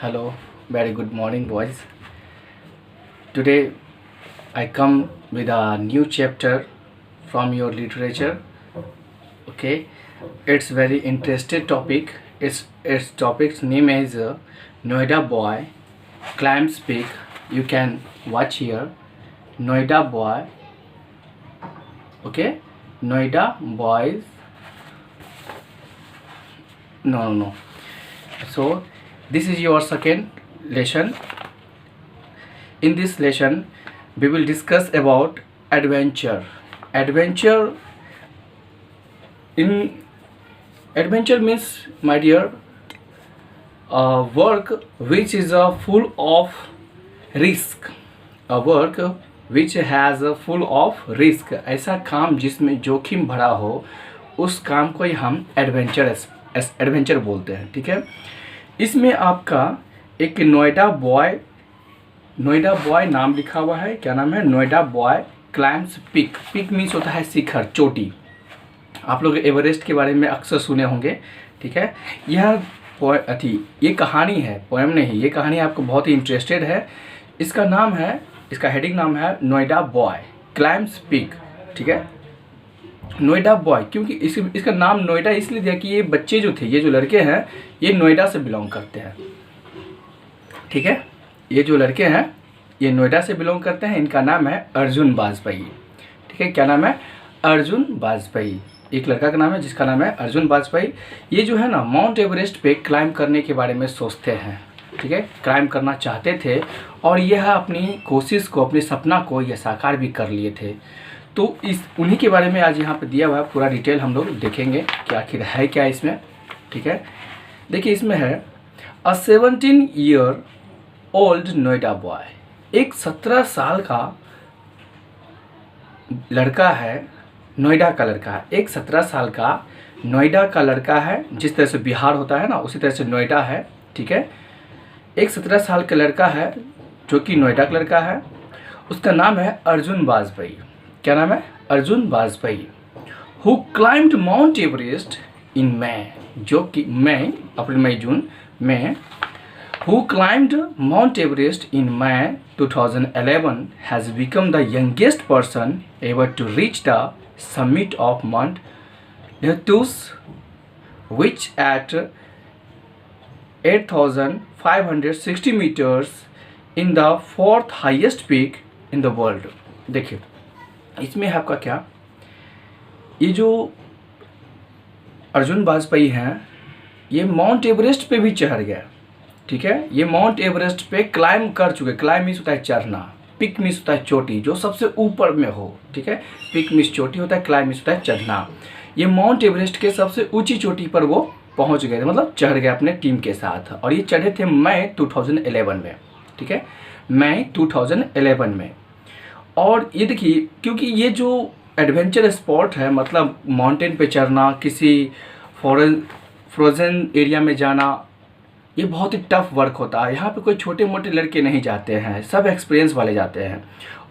Hello, very good morning, boys. Today I come with a new chapter from your literature. Okay, it's very interesting topic. Its topic's name is Noida Boy Climbs Peak. You can watch here. Noida Boy. Okay, Noida Boys. No. So this is your second lesson. In this lesson we will discuss about adventure. Adventure means, my dear, work which is full of risk. A work which has a full of risk. ऐसा काम जिसमें जोखिम भरा हो, उस काम को ही हम एडवेंचर बोलते हैं. ठीक है. इसमें आपका एक नोएडा बॉय नाम लिखा हुआ है. क्या नाम है? Noida boy climbs peak. Peak means होता है शिखर, चोटी. आप लोग एवरेस्ट के बारे में अक्सर सुने होंगे. ठीक है. ये कहानी है, पोएम नहीं. ये कहानी आपको बहुत ही इंटरेस्टेड है. इसका हेडिंग नाम है नोएडा बॉय क्लाइम्स पीक. ठीक है. नोएडा बॉय क्योंकि इसका नाम नोएडा इसलिए दिया कि ये बच्चे जो थे, ये जो लड़के हैं, ये नोएडा से बिलोंग करते हैं. ठीक है. ये जो लड़के हैं ये नोएडा से बिलोंग करते हैं. इनका नाम है अर्जुन वाजपेयी. ठीक है. क्या नाम है? अर्जुन वाजपेयी. एक लड़का का नाम है जिसका नाम है अर्जुन वाजपेयी. ये जो है ना, माउंट एवरेस्ट पे क्लाइंब करने के बारे में सोचते हैं. ठीक है. क्लाइंब करना चाहते थे और यह अपनी कोशिश को, अपने सपना को यह साकार भी कर लिए थे. तो उन्हीं के बारे में आज यहाँ पे दिया हुआ है. पूरा डिटेल हम लोग देखेंगे कि आखिर है क्या इसमें. ठीक है. देखिए इसमें है अ 17 ईयर ओल्ड नोएडा बॉय. एक 17 साल का लड़का है, नोएडा का लड़का है. एक 17 साल का नोएडा का लड़का है. जिस तरह से बिहार होता है ना, उसी तरह से नोएडा है. ठीक है. एक 17 साल का लड़का है जो कि नोएडा का लड़का है. उसका नाम है अर्जुन वाजपेयी. क्या नाम है? Arjun Vajpayee. Who climbed Mount Everest in May, जो कि जून में. Who climbed Mount Everest in May 2011 has become the youngest person ever to reach the summit of Mount Everest, which at 8,560 meters in the fourth highest peak in the world. देखिए इसमें है आपका क्या, ये जो अर्जुन वाजपेयी हैं ये माउंट एवरेस्ट पे भी चढ़ गया. ठीक है. ये माउंट एवरेस्ट पे क्लाइंब कर चुके. क्लाइंब मीन्स होता है चढ़ना. पिक मीन्स होता है चोटी, जो सबसे ऊपर में हो. ठीक है. पिक मीन्स चोटी होता है, क्लाइंब मीन्स होता है चढ़ना. ये माउंट एवरेस्ट के सबसे ऊंची चोटी पर वो पहुंच गए थे, मतलब चढ़ गए अपने टीम के साथ. और ये चढ़े थे मई 2011 में. ठीक है. मई 2011 में. और ये देखिए, क्योंकि ये जो एडवेंचर स्पॉट है, मतलब माउंटेन पे चढ़ना, किसी फ्रोजन एरिया में जाना, ये बहुत ही टफ वर्क होता है. यहाँ पे कोई छोटे मोटे लड़के नहीं जाते हैं, सब एक्सपीरियंस वाले जाते हैं.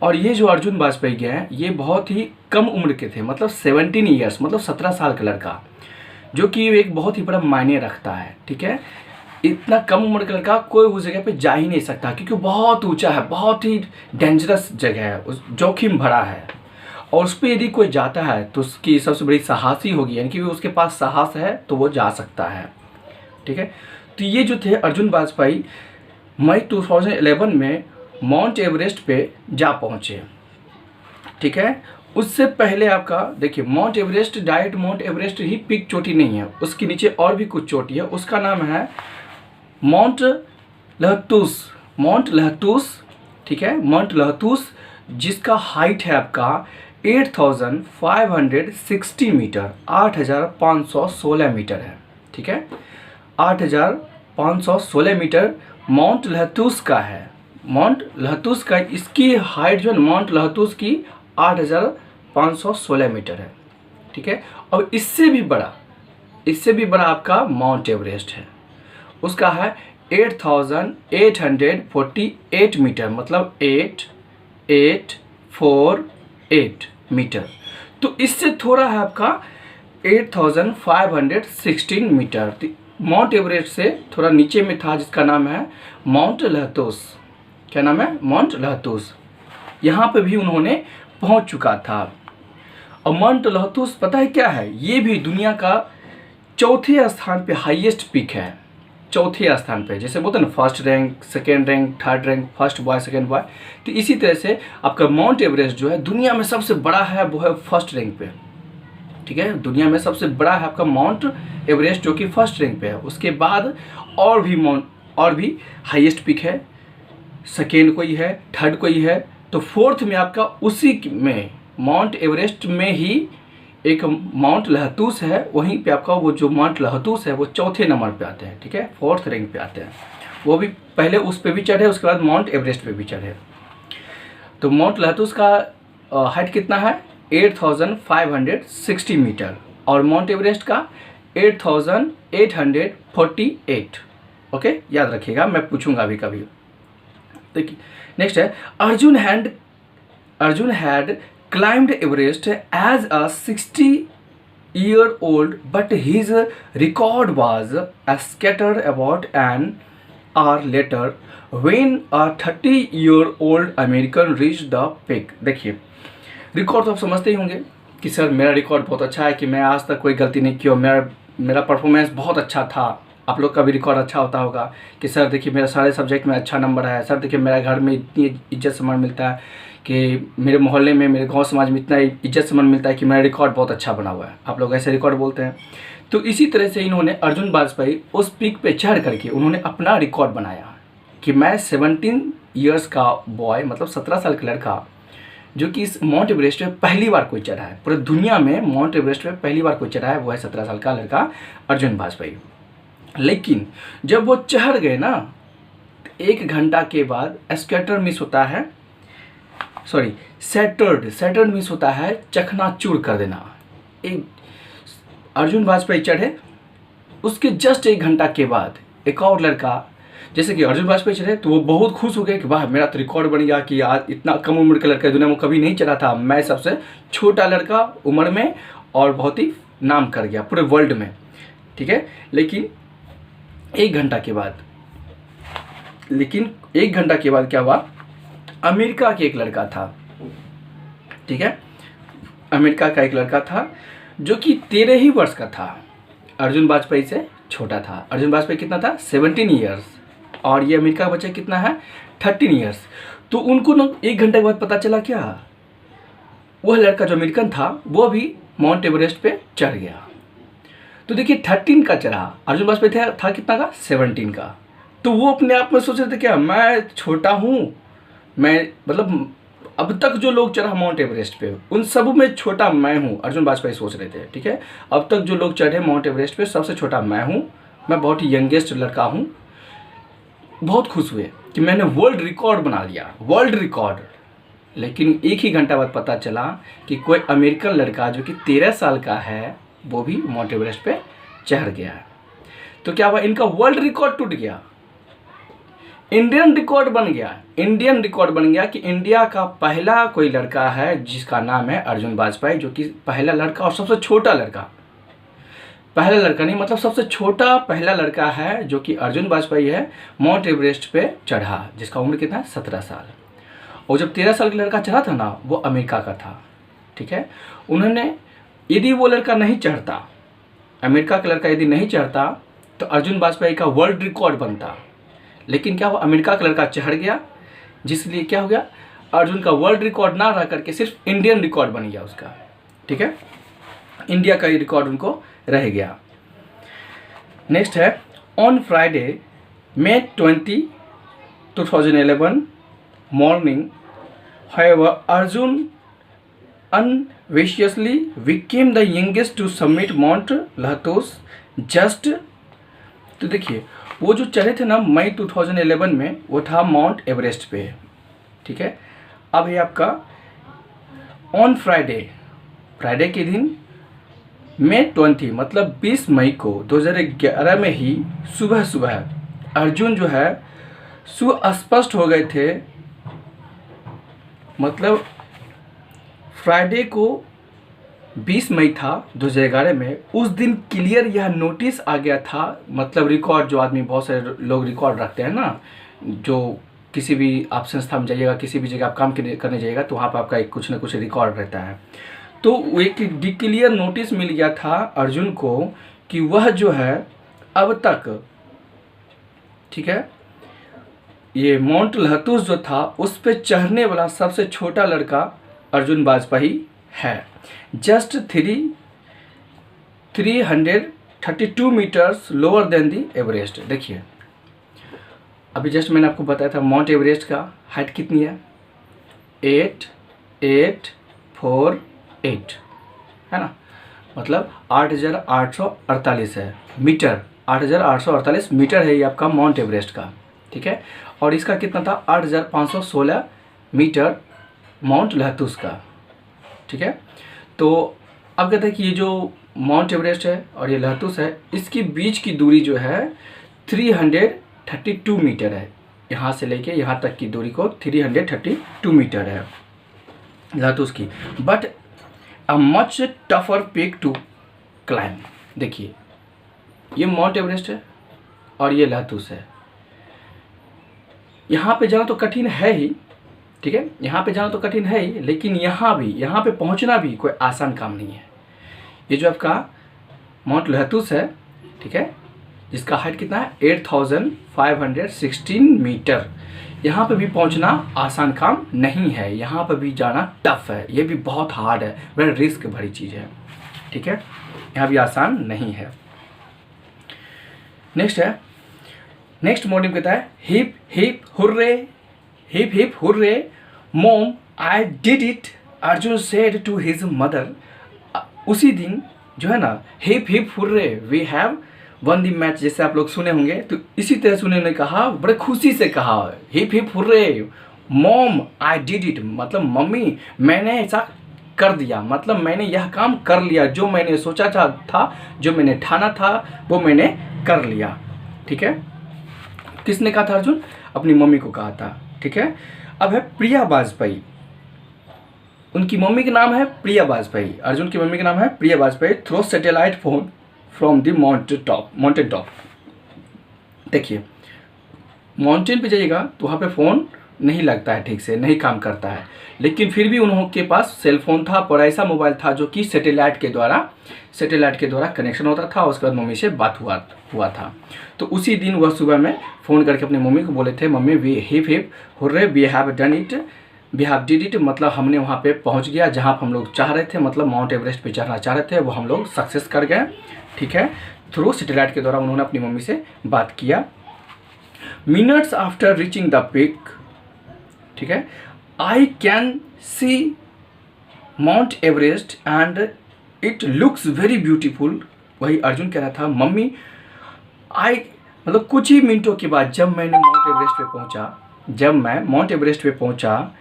और ये जो अर्जुन वाजपेयी हैं ये बहुत ही कम उम्र के थे, मतलब 17 ईयर्स, मतलब 17 साल का लड़का, जो कि एक बहुत ही बड़ा मायने रखता है. ठीक है. इतना कम उम्र का लड़का कोई उस जगह पे जा ही नहीं सकता, क्योंकि बहुत ऊंचा है, बहुत ही डेंजरस जगह है, जोखिम भरा है. और उस पर यदि कोई जाता है तो उसकी सबसे बड़ी साहसी होगी, यानी कि उसके पास साहस है तो वो जा सकता है. ठीक है. तो ये जो थे अर्जुन वाजपेयी मई 2011 में माउंट एवरेस्ट पे जा पहुँचे. ठीक है. उससे पहले आपका देखिए, Mount Everest direct Mount Everest ही पीक चोटी नहीं है, उसके नीचे और भी कुछ चोटी है. उसका नाम है माउंट लहतूस. ठीक है. माउंट लहतूस, जिसका हाइट है आपका 8,560 मीटर, 8,516 मीटर है. ठीक है. 8,516 मीटर माउंट लहतूस का है. माउंट लहतूस का इसकी हाइट जो है माउंट लहतूस की 8,516 मीटर है. ठीक है. और इससे भी बड़ा आपका माउंट एवरेस्ट है. उसका है 8,848 मीटर, मतलब 8,848 मीटर. तो इससे थोड़ा है आपका 8,516 मीटर. माउंट एवरेस्ट से थोड़ा नीचे में था, जिसका नाम है माउंट लहतोस। क्या नाम है? माउंट लहतोस। यहाँ पे भी उन्होंने पहुँच चुका था। और माउंट लहतोस पता है क्या है? ये भी दुनिया का चौथे स्थान पे हाईएस्ट पीक है। चौथे स्थान पे, जैसे बोलते हैं ना first rank, second rank, third rank, first boy, second boy, तो इसी तरह से आपका माउंट एवरेस्ट जो है दुनिया में सबसे बड़ा है, वो है फर्स्ट रैंक पे। ठीक है, दुनिया में सबसे बड़ा है आपका माउंट एवरेस्ट, जो कि फर्स्ट रैंक पे है। उसके बाद और भी हाईएस्ट पीक है, सेकेंड कोई है, थर्ड कोई है, तो फोर्थ में आपका उसी में माउंट एवरेस्ट में ही एक माउंट लहतूस है। वहीं पे आपका वो जो माउंट लहतूस है वो चौथे नंबर पे आते हैं। ठीक है, फोर्थ रैंक पे आते हैं। वो भी पहले उस पे भी चढ़े, उसके बाद माउंट एवरेस्ट पे भी चढ़े। तो माउंट लहतूस का हाइट कितना है? 8560 मीटर। और माउंट एवरेस्ट का 8848। ओके, याद रखिएगा, मैं पूछूंगा अभी कभी। देखिए नेक्स्ट है, Arjun had climbed Everest as a 60-year-old, but his record was scattered about an hour later when a 30-year-old American reached the peak। देखिए, रिकॉर्ड तो आप समझते ही होंगे कि सर मेरा रिकॉर्ड बहुत अच्छा है, कि मैं आज तक कोई गलती नहीं की और मेरा परफॉर्मेंस बहुत अच्छा था। आप लोग का भी रिकॉर्ड अच्छा होता होगा कि सर देखिए मेरा सारे सब्जेक्ट में अच्छा नंबर है, सर देखिए मेरा घर में इतनी इज्जत सम्मान मिलता है, कि मेरे मोहल्ले में, मेरे गांव समाज में इतना इज्जत सम्मान मिलता है कि मेरा रिकॉर्ड बहुत अच्छा बना हुआ है। आप लोग ऐसे रिकॉर्ड बोलते हैं। तो इसी तरह से इन्होंने, अर्जुन वाजपेयी, उस पीक पे चढ़ करके उन्होंने अपना रिकॉर्ड बनाया कि मैं 17 ईयर्स का बॉय, मतलब 17 साल का लड़का, जो कि इस माउंट एवरेस्ट पे पहली बार कोई चढ़ा है, पूरे दुनिया में माउंट एवरेस्ट पे पहली बार कोई चढ़ा है, वो है 17 साल का लड़का अर्जुन वाजपेयी। लेकिन जब वो चढ़ गए ना, 1 घंटा के बाद स्कैटर मिस होता है, सॉरी सैटर्ड मिस होता है, चकनाचूर कर देना। एक अर्जुन वाजपेयी चढ़े, उसके जस्ट 1 घंटा के बाद एक और लड़का, जैसे कि अर्जुन वाजपेयी चढ़े तो वो बहुत खुश हो गए कि वाह मेरा तो रिकॉर्ड बन गया, कि आज इतना कम उम्र का लड़का दुनिया में कभी नहीं चढ़ा था, मैं सबसे छोटा लड़का उम्र में और बहुत ही नाम कर गया पूरे वर्ल्ड में। ठीक है, लेकिन 1 घंटा के बाद क्या हुआ? अमेरिका के एक लड़का था, ठीक है, अमेरिका का एक लड़का था जो कि 13 ही वर्ष का था, अर्जुन वाजपेयी से छोटा था। अर्जुन वाजपेयी कितना था? 17 ईयर्स, और ये अमेरिका का बच्चा कितना है? 13 ईयर्स। तो उनको ना 1 घंटे के बाद पता चला क्या, वह लड़का जो अमेरिकन था वो भी माउंट एवरेस्ट पे चढ़ गया। तो देखिए 13 का चढ़ा, अर्जुन वाजपेयी था कितना का? 17 का। तो वो अपने आप में सोच रहे थे क्या, मैं छोटा हूँ, मैं मतलब अब तक जो लोग चढ़ा माउंट एवरेस्ट पे उन सब में छोटा मैं हूँ, अर्जुन वाजपेयी सोच रहे थे। ठीक है, अब तक जो लोग चढ़े माउंट एवरेस्ट पे सबसे छोटा मैं हूँ, मैं बहुत ही यंगेस्ट लड़का हूँ। बहुत खुश हुए कि मैंने वर्ल्ड रिकॉर्ड बना लिया, वर्ल्ड रिकॉर्ड। लेकिन 1 ही घंटा बाद पता चला कि कोई अमेरिकन लड़का जो कि 13 साल का है वो भी माउंट एवरेस्ट पे चढ़ गया है। तो क्या हुआ? इनका वर्ल्ड रिकॉर्ड टूट गया, इंडियन रिकॉर्ड बन गया कि इंडिया का पहला कोई लड़का है जिसका नाम है अर्जुन वाजपेयी, जो कि पहला लड़का और सबसे छोटा लड़का, पहला लड़का नहीं मतलब सबसे छोटा पहला लड़का है जो कि अर्जुन वाजपेयी है, माउंट एवरेस्ट पे चढ़ा, जिसका उम्र कितना है? 17 साल। और जब 13 साल का लड़का चढ़ा था ना, वो अमेरिका का था। ठीक है, उन्होंने, यदि वो लड़का नहीं चढ़ता, अमेरिका का लड़का यदि नहीं चढ़ता तो अर्जुन वाजपेयी का वर्ल्ड रिकॉर्ड बनता। लेकिन क्या हुआ? अमेरिका का लड़का चढ़ गया, जिसलिए क्या हो गया? अर्जुन का वर्ल्ड रिकॉर्ड ना रह करके सिर्फ इंडियन रिकॉर्ड बन गया उसका। ठीक है, इंडिया का ही रिकॉर्ड उनको रह गया। नेक्स्ट है, on Friday May 20, 2011 morning, however, Arjun unambitiously became the youngest to summit Mount Lathos just। तो देखिए वो जो चढ़े थे ना मई 2011 में, वो था माउंट एवरेस्ट पे। ठीक है, अब है आपका ऑन फ्राइडे के दिन May 20 मतलब 20 मई को 2011 में ही सुबह अर्जुन जो है सुस्पष्ट हो गए थे। मतलब फ्राइडे को 20 मई था 2011 में, उस दिन क्लियर यह नोटिस आ गया था। मतलब रिकॉर्ड, जो आदमी, बहुत सारे लोग रिकॉर्ड रखते हैं ना, जो किसी भी आप संस्था में जाइएगा, किसी भी जगह आप काम करने जाइएगा तो वहाँ पर आपका एक कुछ ना कुछ रिकॉर्ड रहता है। तो एक डिक्लियर नोटिस मिल गया था अर्जुन को कि वह जो है अब तक, ठीक है, ये माउंट लहतूस जो था उस पे चढ़ने वाला सबसे छोटा लड़का अर्जुन वाजपेयी है। जस्ट 332 मीटर्स लोअर देन दी एवरेस्ट। देखिए, अभी जस्ट मैंने आपको बताया था माउंट एवरेस्ट का हाइट कितनी है, 8848 है ना, मतलब 8848 है मीटर, 8848 मीटर है ये आपका माउंट एवरेस्ट का, ठीक है। और इसका कितना था, 8516 मीटर माउंट लहतूस का, ठीक है। तो अब कहते हैं कि ये जो माउंट एवरेस्ट है और ये लहतूस है, इसकी बीच की दूरी जो है 332 मीटर है। यहाँ से लेके यहाँ तक की दूरी को 332 मीटर है लहतूस की। But a much tougher peak to climb. देखिए, ये माउंट एवरेस्ट है और ये लहतूस है। यहाँ पे जाना तो कठिन है ही, ठीक है, यहाँ पे जाना तो कठिन है ही, लेकिन यहाँ पे पहुँचना भी कोई आसान काम नहीं है। ये जो आपका माउंट लहतूस है, ठीक है, जिसका हाइट कितना है 8516 मीटर, यहाँ पे भी पहुँचना आसान काम नहीं है, यहाँ पे भी जाना टफ है, ये भी बहुत हार्ड है, बड़ा रिस्क भरी चीज़ है, ठीक है, यहाँ भी आसान नहीं है। नेक्स्ट मॉड्यूल कहता है hip hip hurray mom I did it, Arjun said to his mother. उसी दिन जो है ना, hip hurray we have won the match, जैसे आप लोग सुने होंगे, तो इसी तरह से उन्होंने कहा, बड़े खुशी से कहा, hip hurray mom I did it, मतलब मम्मी मैंने ऐसा कर दिया, मतलब मैंने यह काम कर लिया, जो मैंने सोचा था, जो मैंने ठाना था वो मैंने कर लिया, ठीक है। किसने कहा था, अर्जुन अपनी मम्मी को कहा था, ठीक है। अब है प्रिया वाजपेयी, उनकी मम्मी का नाम है प्रिया वाजपेयी, अर्जुन की मम्मी का नाम है Priya Vajpayee. Throw satellite phone from the mountain top. देखिए, माउंटेन पे जाइएगा तो वहाँ पे फ़ोन नहीं लगता है, ठीक से नहीं काम करता है, लेकिन फिर भी उनके पास सेल फोन था, पर ऐसा मोबाइल था जो कि सैटेलाइट के द्वारा कनेक्शन होता था, उसके बाद मम्मी से बात हुआ था। तो उसी दिन वह सुबह में फ़ोन करके अपनी मम्मी को बोले थे, mummy we hip hurray we have done it, we have did it, मतलब हमने वहाँ पे पहुँच गया जहाँ पर हम लोग चाह रहे थे, मतलब माउंट एवरेस्ट पे चढ़ना चाह रहे थे, वो हम लोग सक्सेस कर गए, ठीक है। थ्रू सैटेलाइट के द्वारा उन्होंने अपनी मम्मी से बात किया। Minutes after reaching the peak, ठीक है, I can see mount Everest and it looks very beautiful. वही अर्जुन कह रहा था, मम्मी मतलब कुछ ही मिनटों के बाद जब मैं माउंट एवरेस्ट पे पहुंचा,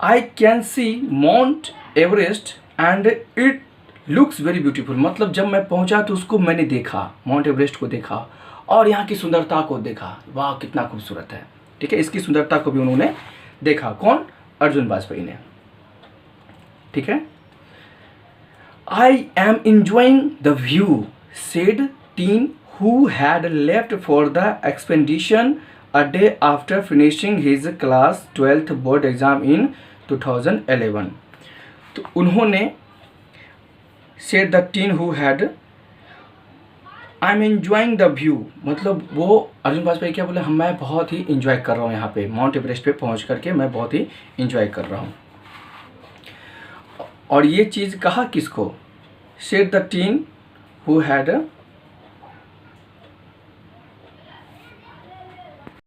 I can see mount Everest and it looks very beautiful, मतलब जब मैं पहुंचा तो उसको मैंने देखा, माउंट एवरेस्ट को देखा और यहाँ की सुंदरता को देखा, वाह कितना खूबसूरत है, ठीक है। इसकी सुंदरता को भी उन्होंने देखा, कौन, अर्जुन वाजपेयी ने, ठीक है। I am enjoying the view said tin who had left for the expedition a day after finishing his class 12th board exam in 2011। तो उन्होंने said the tin who had, I am enjoying the view, मतलब वो अर्जुन वाजपेयी क्या बोले, मैं बहुत ही enjoy कर रहा हूँ, यहाँ पे माउंट एवरेस्ट पे पहुँच करके मैं बहुत ही इंजॉय कर रहा हूँ। और ये चीज़ कहा किसको, said the tin who had